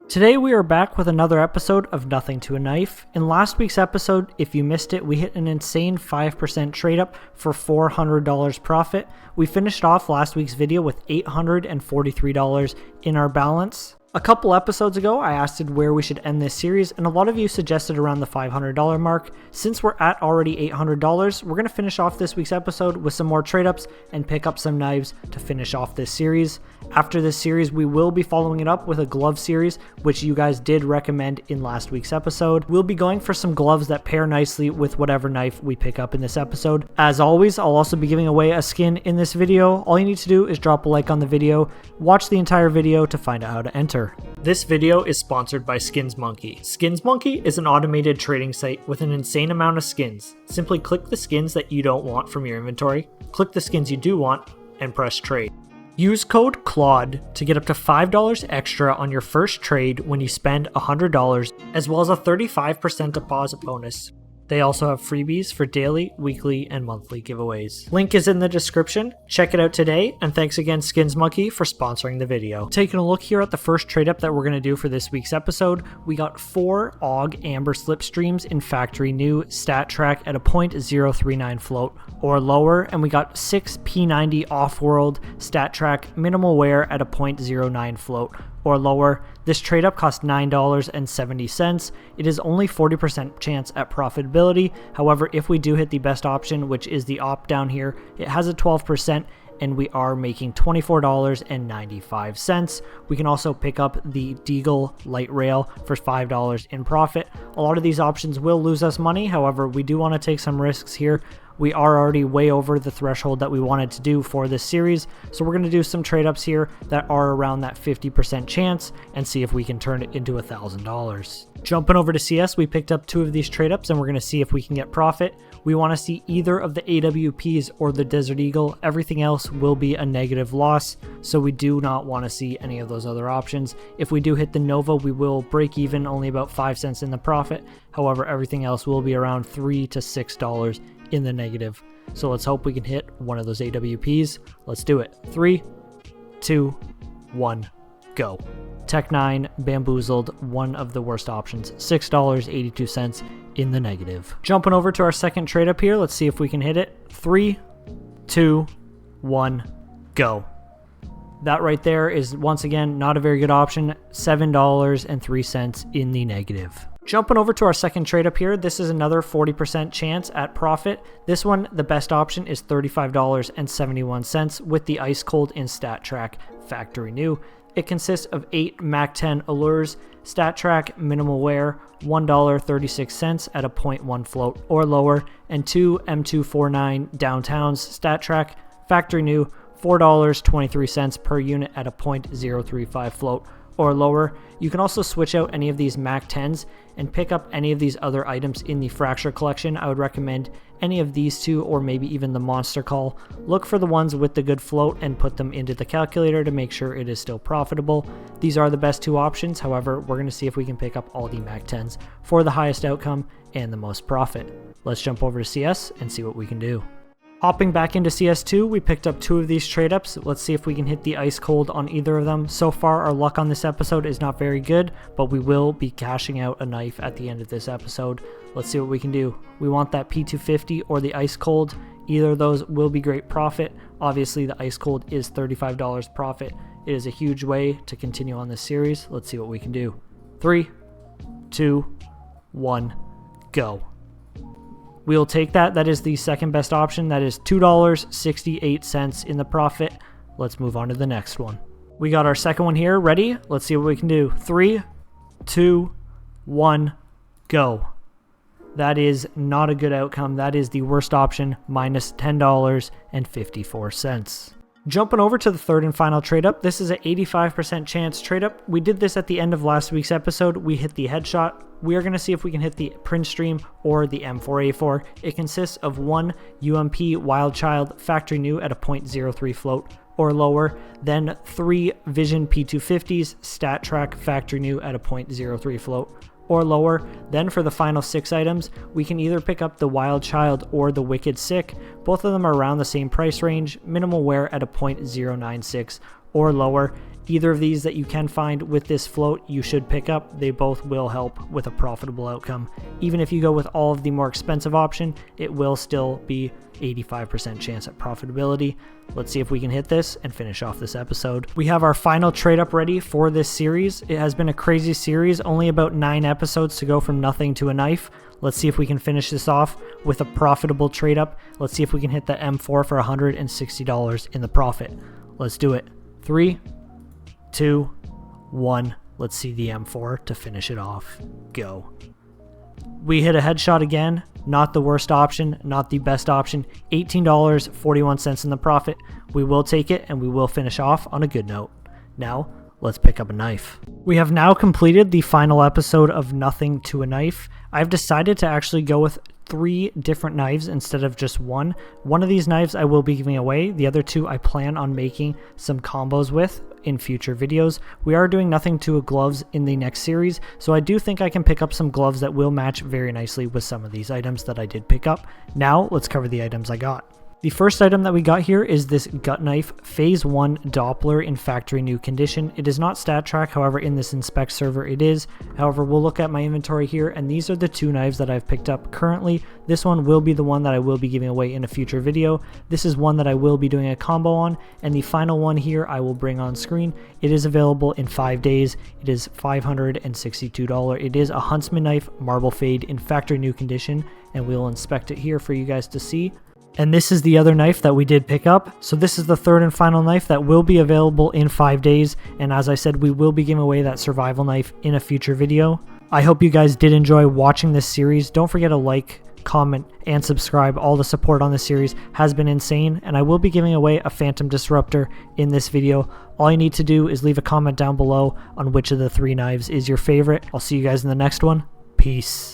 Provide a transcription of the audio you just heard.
Today we are back with another episode of Nothing to a Knife. In last week's episode, if you missed it, we hit an insane 5% trade up for $400 profit. We finished off last week's video with $843 in our balance. A couple episodes ago, I asked where we should end this series, and a lot of you suggested around the $500 mark. Since we're at already $800, we're going to finish off this week's episode with some more trade ups and pick up some knives to finish off this series. After this series, we will be following it up with a glove series, which you guys did recommend in last week's episode. We'll be going for some gloves that pair nicely with whatever knife we pick up in this episode. As always, I'll also be giving away a skin in this video. All you need to do is drop a like on the video, watch the entire video to find out how to enter. This video is sponsored by SkinsMonkey. SkinsMonkey is an automated trading site with an insane amount of skins. Simply click the skins that you don't want from your inventory, click the skins you do want, and press trade. Use code CLAUDE to get up to $5 extra on your first trade when you spend $100, as well as a 35% deposit bonus. They also have freebies for daily, weekly, and monthly giveaways. Link is in the description. Check it out today, and thanks again SkinsMonkey for sponsoring the video. Taking a look here at the first trade up that we're going to do for this week's episode, we got 4 AUG Amber Slipstreams in factory new stat track at a .039 float or lower, and we got 6 P90 off-world stat track minimal wear at a .09 float or lower. This trade up cost $9.70. It is only 40% chance at profitability. However, if we do hit the best option, which is the op down here, it has a 12% and we are making $24.95. We can also pick up the Deagle light rail for $5 in profit. A lot of these options will lose us money. However, we do want to take some risks here. We are already way over the threshold that we wanted to do for this series, so we're going to do some trade ups here that are around that 50% chance and see if we can turn it into $1,000. Jumping over to CS, we picked up 2 of these trade ups and we're going to see if we can get profit. We want to see either of the AWPs or the Desert Eagle. Everything else will be a negative loss, so we do not want to see any of those other options. If we do hit the Nova, we will break even, only about 5 cents in the profit. However, everything else will be around $3 to $6 in the negative. So let's hope we can hit one of those AWPs. Let's do it. 3, 2, 1, go. Tech 9 bamboozled, one of the worst options, $6.82 in the negative. Jumping over to our second trade up here, let's see if we can hit it. 3, 2, 1, go. That right there is once again not a very good option, $7.03 in the negative. Jumping over to our second trade up here, this is another 40% chance at profit. This one, the best option is $35.71 with the ice cold in stat track factory new. It consists of 8 MAC 10 allures, stat track minimal wear, $1.36 at a .1 float or lower, and 2 M249 downtowns stat track factory new, $4.23 per unit at a .035 float or lower. You can also switch out any of these MAC 10s and pick up any of these other items in the Fracture collection. I would recommend any of these 2 or maybe even the Monster Call. Look for the ones with the good float and put them into the calculator to make sure it is still profitable. These are the best 2 options. However, we're going to see if we can pick up all the MAC 10s for the highest outcome and the most profit. Let's jump over to CS and see what we can do. Hopping back into CS2, we picked up 2 of these trade ups. Let's see if we can hit the ice cold on either of them. So far, our luck on this episode is not very good, but we will be cashing out a knife at the end of this episode. Let's see what we can do. We want that P250 or the ice cold. Either of those will be great profit. Obviously, the ice cold is $35 profit. It is a huge way to continue on this series. Let's see what we can do. 3, 2, 1, go. We'll take that. That is the second best option. That is $2.68 in the profit. Let's move on to the next one. We got our second one here. Ready? Let's see what we can do. 3, 2, 1, go. That is not a good outcome. That is the worst option, minus $10.54. Jumping over to the third and final trade up, this is an 85% chance trade up. We did this at the end of last week's episode. We hit the headshot. We are going to see if we can hit the Prince Stream or the M4A4. It consists of 1 UMP Wild Child factory new at a .03 float or lower, then 3 Vision P250s stat track factory new at a .03 float or lower. Then for the final 6 items, we can either pick up the Wild Child or the Wicked Sick. Both of them are around the same price range, minimal wear at a .096 or lower, Either of these that you can find with this float, you should pick up. They both will help with a profitable outcome. Even if you go with all of the more expensive option, it will still be 85% chance at profitability. Let's see if we can hit this and finish off this episode. We have our final trade up ready for this series. It has been a crazy series, only about 9 episodes to go from nothing to a knife. Let's see if we can finish this off with a profitable trade up. Let's see if we can hit the M4 for $160 in the profit. Let's do it. 3, 2, 1. Let's see the M4 to finish it off. Go. We hit a headshot again. Not the worst option, not the best option. $18.41 in the profit. We will take it and we will finish off on a good note. Now, let's pick up a knife. We have now completed the final episode of Nothing to a Knife. I've decided to actually go with 3 different knives instead of just one. One of these knives I will be giving away. The other 2 I plan on making some combos with in future videos. We are doing Nothing to a gloves in the next series, so I do think I can pick up some gloves that will match very nicely with some of these items that I did pick up. Now, let's cover the items I got. The first item that we got here is this gut knife phase 1 Doppler in factory new condition. It is not stat track, however in this inspect server it is. However, we'll look at my inventory here, and these are the 2 knives that I've picked up currently. This one will be the one that I will be giving away in a future video. This is one that I will be doing a combo on, and the final one here I will bring on screen. It is available in 5 days. It is $562. It is a Huntsman knife marble fade in factory new condition, and we'll inspect it here for you guys to see. And this is the other knife that we did pick up. So this is the third and final knife that will be available in 5 days. And as I said, we will be giving away that survival knife in a future video. I hope you guys did enjoy watching this series. Don't forget to like, comment, and subscribe. All the support on this series has been insane. And I will be giving away a Phantom Disruptor in this video. All you need to do is leave a comment down below on which of the 3 knives is your favorite. I'll see you guys in the next one. Peace.